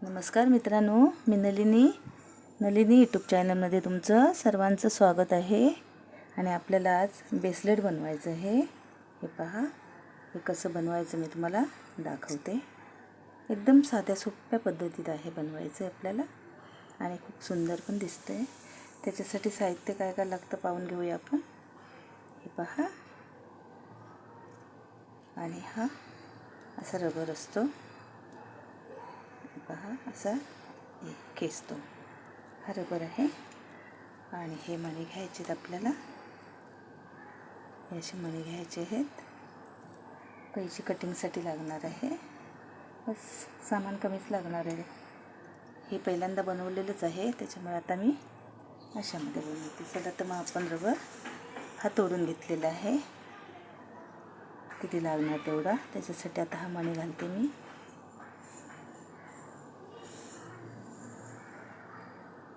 नमस्कार मित्रांनो, मी नलिनी यूट्यूब चॅनलमध्ये तुमचं सर्वांचं स्वागत आहे. आणि आपल्याला आज ब्रेसलेट बनवायचं आहे. हे पहा, हे कसं बनवायचं मी तुम्हाला दाखवते. एकदम साध्या सोप्या पद्धतीत आहे बनवायचं आपल्याला आणि खूप सुंदर पण दिसतंय. त्याच्यासाठी साहित्य काय काय लागतं पाहून घेऊया आपण. हे पहा, आणि हा असा रबर असतो. पहा, असा एक खेचतो हा रबर आहे. आणि हे मणी घ्यायचे आहेत आपल्याला. हे असे मणी घ्यायचे आहेत. कैची कटिंगसाठी लागणार आहे. बस सामान कमीच लागणार आहे. हे पहिल्यांदा बनवलेलंच आहे, त्याच्यामुळे आता मी अशामध्ये बनवते. चला तर मग आपण रबर हा तोडून घेतलेला आहे. किती लागणार तेवढा, त्याच्यासाठी आता हा मणी घालते मी.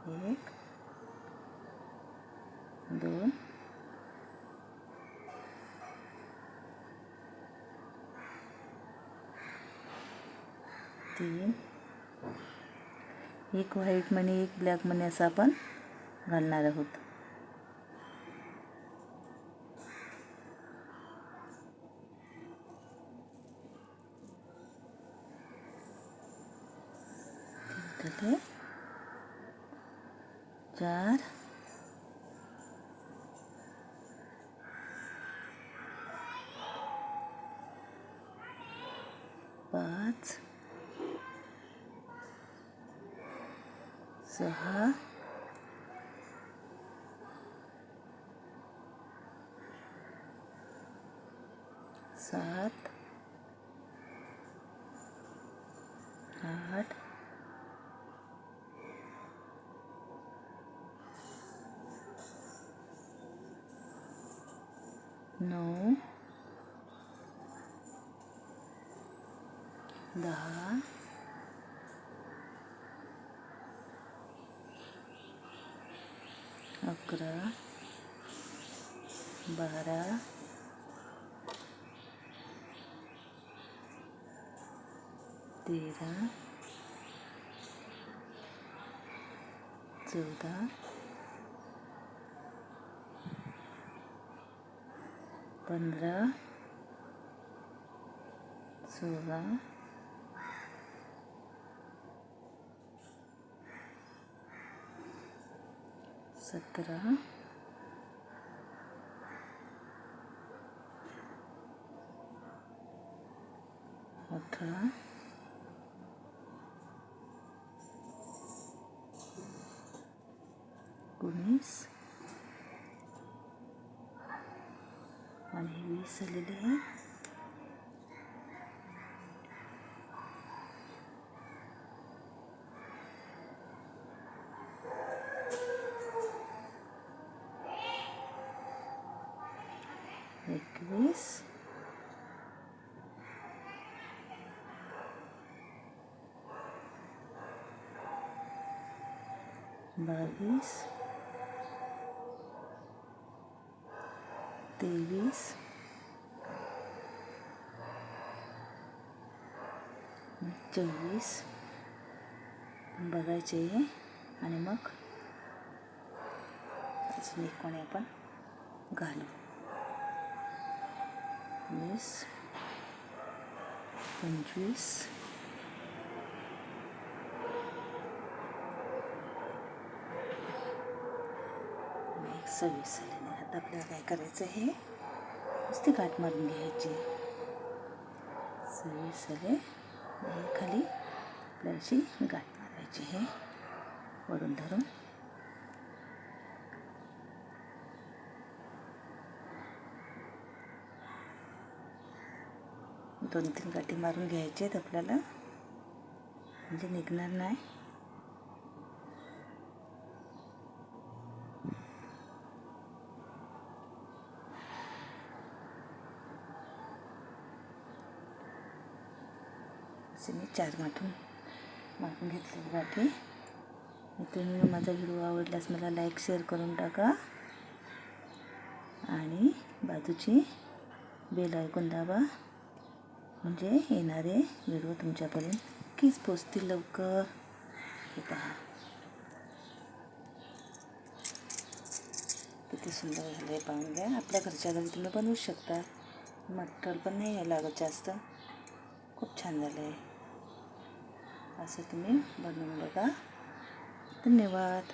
एक, दोन, तीन, एक व्हाईट मणी, एक ब्लॅक मणी असं आपण घालणार आहोत. तीन, चार, पाच, सहा, सात, आठ, नऊ, 10, 11, 12, 13, 14, 15, 16, 17, 18, 19 आणि 20 झालेले आहे. एकवीस, 22, 23, 24 बघायचे आहे. आणि मग अजून एक कोणी आपण घालू. 20, 25, 26 झाले. आता आपल्याला काय करायचं आहे, नुसती गाठ मारून घ्यायची. 26 झाले. खाली आपल्याला अशी गाठ मारायची आहे वरून धरून. दोन तीन गाठी मारून घ्यायचे आहेत आपल्याला, म्हणजे निघणार नाही. असे मी 4 मारून घेतले गाठी. तुम्ही माझा व्हिडिओ आवडल्यास मला लाईक शेअर करून टाका आणि बाजूची बेल आयकॉन दाबा, म्हणजे येणारे व्हिडिओ तुमच्यापर्यंत नक्कीच पोचतील लवकर. हे पहा किती सुंदर झालं आहे, पाहून घ्या. आपल्या घरच्या घरी तुम्ही बनवू शकता. मटेरियल पण नाही लागत जास्त. खूप छान झालं आहे. असं तुम्ही बनवून बघा. धन्यवाद.